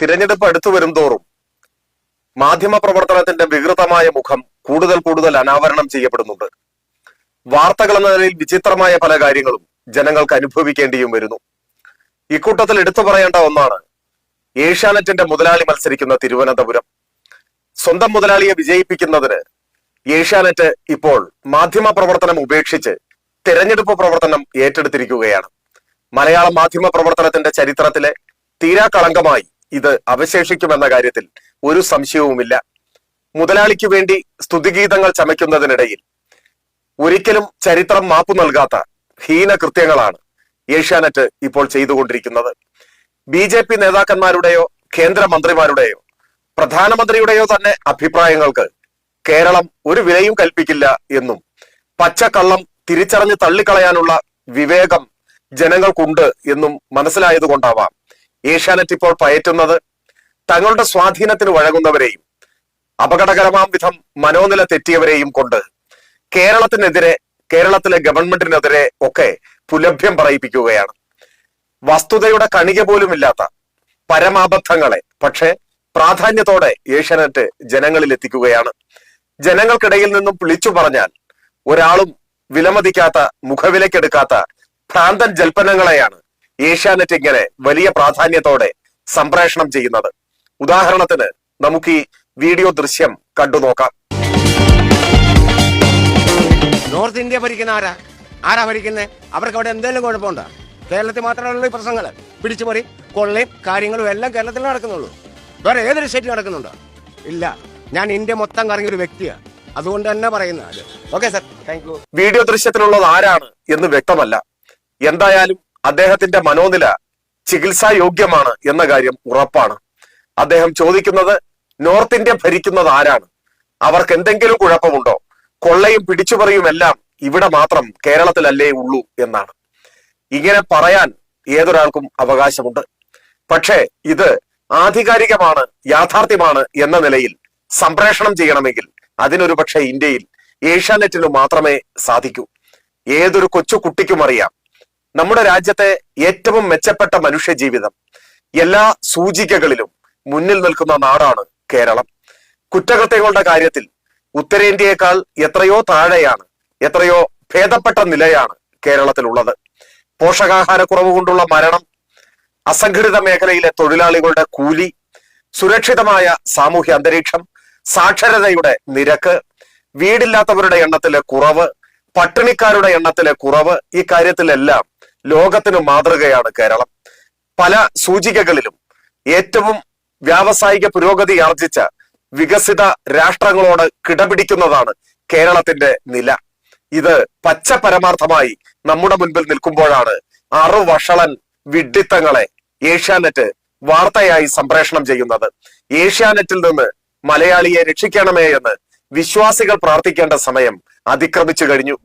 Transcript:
തിരഞ്ഞെടുപ്പ് അടുത്തു വരും തോറും മാധ്യമ പ്രവർത്തനത്തിന്റെ വികൃതമായ മുഖം കൂടുതൽ കൂടുതൽ അനാവരണം ചെയ്യപ്പെടുന്നുണ്ട്. വാർത്തകൾ എന്ന നിലയിൽ വിചിത്രമായ പല കാര്യങ്ങളും ജനങ്ങൾക്ക് അനുഭവിക്കേണ്ടിയും വരുന്നു. ഇക്കൂട്ടത്തിൽ എടുത്തു പറയേണ്ട ഒന്നാണ് ഏഷ്യാനെറ്റിന്റെ മുതലാളി മത്സരിക്കുന്ന തിരുവനന്തപുരം. സ്വന്തം മുതലാളിയെ വിജയിപ്പിക്കുന്നതിന് ഏഷ്യാനെറ്റ് ഇപ്പോൾ മാധ്യമ പ്രവർത്തനം ഉപേക്ഷിച്ച് തെരഞ്ഞെടുപ്പ് പ്രവർത്തനം ഏറ്റെടുത്തിരിക്കുകയാണ്. മലയാള മാധ്യമ പ്രവർത്തനത്തിന്റെ ചരിത്രത്തിലെ തീരാക്കളങ്കമായി ഇത് അവശേഷിക്കുമെന്ന കാര്യത്തിൽ ഒരു സംശയവുമില്ല. മുതലാളിക്ക് വേണ്ടി സ്തുതിഗീതങ്ങൾ ചമയ്ക്കുന്നതിനിടയിൽ ഒരിക്കലും ചരിത്രം മാപ്പു നൽകാത്ത ഹീനകൃത്യങ്ങളാണ് ഏഷ്യാനെറ്റ് ഇപ്പോൾ ചെയ്തുകൊണ്ടിരിക്കുന്നത്. BJP നേതാക്കന്മാരുടെയോ കേന്ദ്രമന്ത്രിമാരുടെയോ പ്രധാനമന്ത്രിയുടെയോ തന്നെ അഭിപ്രായങ്ങൾക്ക് കേരളം ഒരു വിലയും കൽപ്പിക്കില്ല എന്നും പച്ചക്കള്ളം തിരിച്ചറിഞ്ഞ് തള്ളിക്കളയാനുള്ള വിവേകം ജനങ്ങൾക്കുണ്ട് എന്നും മനസ്സിലായതുകൊണ്ടാവാം ഏഷ്യാനെറ്റ് ഇപ്പോൾ പയറ്റുന്നത് തങ്ങളുടെ സ്വാധീനത്തിന് വഴങ്ങുന്നവരെയും അപകടകരമാം വിധം മനോനില തെറ്റിയവരെയും കൊണ്ട് കേരളത്തിനെതിരെ, കേരളത്തിലെ ഗവൺമെന്റിനെതിരെ ഒക്കെ പുലഭ്യം പറയിപ്പിക്കുകയാണ്. വസ്തുതയുടെ കണിക പോലുമില്ലാത്ത പരമാബദ്ധങ്ങളെ പക്ഷെ പ്രാധാന്യത്തോടെ ഏഷ്യാനെറ്റ് ജനങ്ങളിൽ എത്തിക്കുകയാണ്. ജനങ്ങൾക്കിടയിൽ നിന്നും വിളിച്ചു പറഞ്ഞാൽ ഒരാളും വിലമതിക്കാത്ത, മുഖവിലക്കെടുക്കാത്ത ഭ്രാന്തൻ ജൽപ്പനങ്ങളെയാണ് ഏഷ്യാനെറ്റ് ഇങ്ങനെ വലിയ പ്രാധാന്യത്തോടെ സംപ്രേഷണം ചെയ്യുന്നത്. ഉദാഹരണത്തിന് നമുക്ക് ഈ വീഡിയോ ദൃശ്യം കണ്ടു നോക്കാം. നോർത്ത് ഇന്ത്യ ഭരിക്കുന്ന ആരാ ഭരിക്കുന്നത്? അവർക്ക് അവിടെ എന്തെങ്കിലും കുഴപ്പമുണ്ടോ? കേരളത്തിൽ മാത്രമല്ല ഈ പ്രശ്നങ്ങൾ, പിടിച്ചുപറി കൊള്ളയും കാര്യങ്ങളും എല്ലാം കേരളത്തിൽ നടക്കുന്നുള്ളൂ. വേറെ ഏതൊരു സ്റ്റേറ്റിൽ നടക്കുന്നുണ്ടോ? ഇല്ല. ഞാൻ ഇന്ത്യ മൊത്തം കറങ്ങിയ ഒരു വ്യക്തിയാണ്, അതുകൊണ്ട് തന്നെ പറയുന്നത്. Okay sir, thank you. Video ദൃശ്യത്തിലുള്ളത് ആരാണ് എന്ന് വ്യക്തമല്ല. എന്തായാലും അദ്ദേഹത്തിന്റെ മനോനില ചികിത്സാ യോഗ്യമാണ് എന്ന കാര്യം ഉറപ്പാണ്. അദ്ദേഹം ചോദിക്കുന്നത് നോർത്ത് ഇന്ത്യ ഭരിക്കുന്നത് ആരാണ്, അവർക്ക് എന്തെങ്കിലും കുഴപ്പമുണ്ടോ, കൊള്ളയും പിടിച്ചുപറിയും എല്ലാം ഇവിടെ മാത്രം കേരളത്തിലല്ലേ ഉള്ളൂ എന്നാണ്. ഇങ്ങനെ പറയാൻ ഏതൊരാൾക്കും അവകാശമുണ്ട്. പക്ഷേ ഇത് ആധികാരികമാണ്, യാഥാർത്ഥ്യമാണ് എന്ന നിലയിൽ സംപ്രേഷണം ചെയ്യണമെങ്കിൽ അതിനൊരു പക്ഷേ ഇന്ത്യയിൽ ഏഷ്യാനെറ്റിന് മാത്രമേ സാധിക്കൂ. ഏതൊരു കൊച്ചു കുട്ടിക്കും അറിയാം നമ്മുടെ രാജ്യത്തെ ഏറ്റവും മെച്ചപ്പെട്ട മനുഷ്യജീവിതം എല്ലാ സൂചികകളിലും മുന്നിൽ നിൽക്കുന്ന നാടാണ് കേരളം. കുറ്റകൃത്യങ്ങളുടെ കാര്യത്തിൽ ഉത്തരേന്ത്യയേക്കാൾ എത്രയോ താഴെയാണ്, എത്രയോ ഭേദപ്പെട്ട നിലയാണ് കേരളത്തിലുള്ളത്. പോഷകാഹാരക്കുറവ് കൊണ്ടുള്ള മരണം, അസംഘടിത മേഖലയിലെ തൊഴിലാളികളുടെ കൂലി, സുരക്ഷിതമായ സാമൂഹ്യ അന്തരീക്ഷം, സാക്ഷരതയുടെ നിരക്ക്, വീടില്ലാത്തവരുടെ എണ്ണത്തിലെ കുറവ്, പട്ടിണിക്കാരുടെ എണ്ണത്തിലെ കുറവ്, ഈ കാര്യത്തിലെല്ലാം ലോകത്തിന് മാതൃകയാണ് കേരളം. പല സൂചികകളിലും ഏറ്റവും വ്യാവസായിക പുരോഗതി ആർജിച്ച വികസിത രാഷ്ട്രങ്ങളോട് കിടപിടിക്കുന്നതാണ് കേരളത്തിന്റെ നില. ഇത് പച്ച പരമാർത്ഥമായി നമ്മുടെ മുൻപിൽ നിൽക്കുമ്പോഴാണ് വഷളൻ വിഡ്ഢിത്തങ്ങളെ ഏഷ്യാനെറ്റ് വാർത്തയായി സംപ്രേഷണം ചെയ്യുന്നത്. ഏഷ്യാനെറ്റിൽ നിന്ന് മലയാളിയെ രക്ഷിക്കണമേ എന്ന് വിശ്വാസികൾ പ്രാർത്ഥിക്കേണ്ട സമയം അതിക്രമിച്ചു കഴിഞ്ഞു.